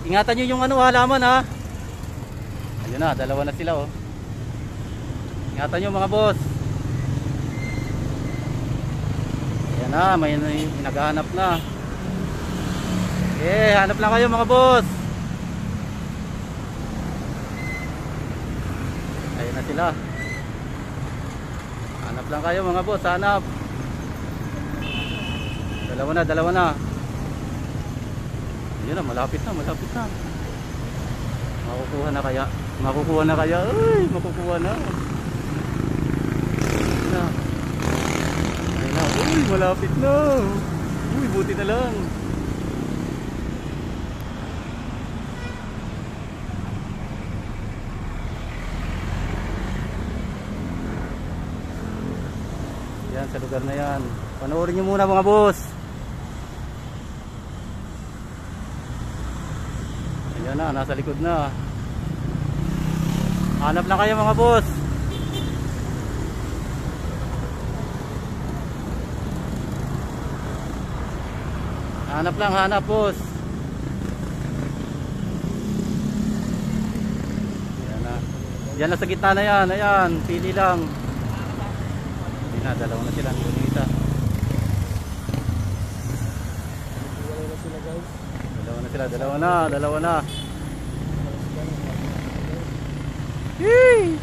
Ingatan nyo yung ano, halaman ha. Ayun na, dalawa na sila oh. Ingatan nyo mga boss. Ayan na, may naghahanap na. Okay, hanap lang kayo mga boss. Ayun na sila. Hanap lang kayo mga boss, hanap. Dalawa na. Ayun na, malapit na. Makukuha na kaya? Ay, makukuha na. Ayun na. Uy, malapit na. Uy, buti na lang. Yan, sa lugar na yan. Panoorin nyo muna mga boss. Ayan na, nasa likod na. Hanap lang kayo mga boss. Hanap boss. Ayan na. Yan na sa gitna na yan. Ayan, pili lang. Ayan na, dalawa na sila. Isa. Dalawa na. Yee!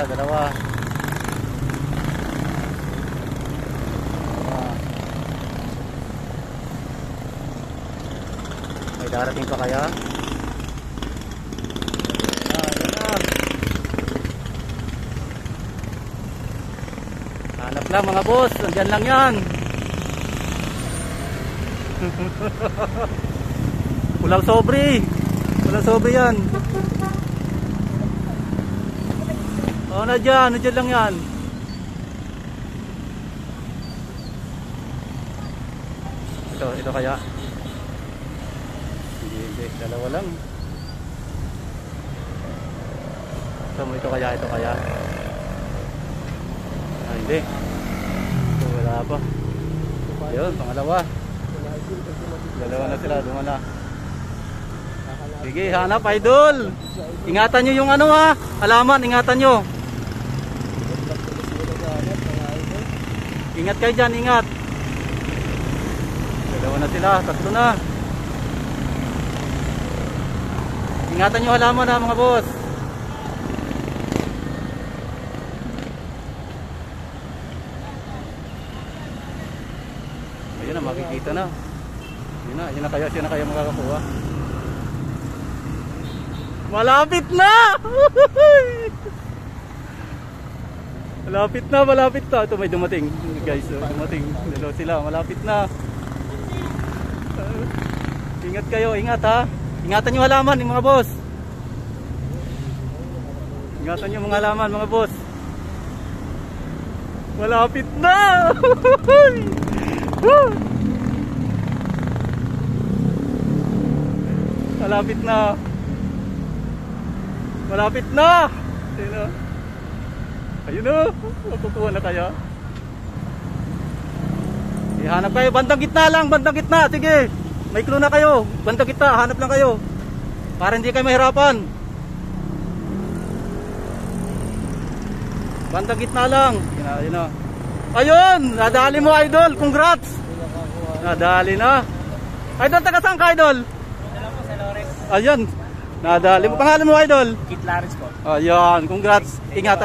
Dalawa. May darating pa kaya? Hanap lang mga boss, andyan lang yan. Walang sobre yan. Oh, nadyan lang yan. Ito kaya? Hindi, dalawa lang. Ito kaya? Ah, hindi. Ito, wala pa. Yun, pangalawa. Dalawa na sila, dumala. Sige, hanap idol. Ingatan nyo yung ano ha, halaman, ingatan nyo. Ingat kayo dyan, ingat. Dalawa na sila, tatlo na. Ingatan nyo halaman ha mga boss. Ayun na, makikita na. Yun na kayo makakakuha. Malapit na! Malapit na. Ito may dumating guys. Dalawa sila, malapit na. Ingat kayo, ingat ha. Ingatan nyo halaman mga boss. Ingatan nyo mga halaman mga boss. Malapit na! Malapit na. Ayun na. Makukuha na kaya. Ihanap kayo. Bandang gitna. Sige. May clue na kayo. Bandang gitna. Hanap lang kayo. Para hindi kayo mahirapan. Bandang gitna lang. Ayun na. Ayun. Nadali mo idol. Congrats. Nadali na. Idol, taga saan ka idol? Ayan. Nadali mo. Pangalan mo idol? Kit Laris po. Ayan. Congrats. Ingat.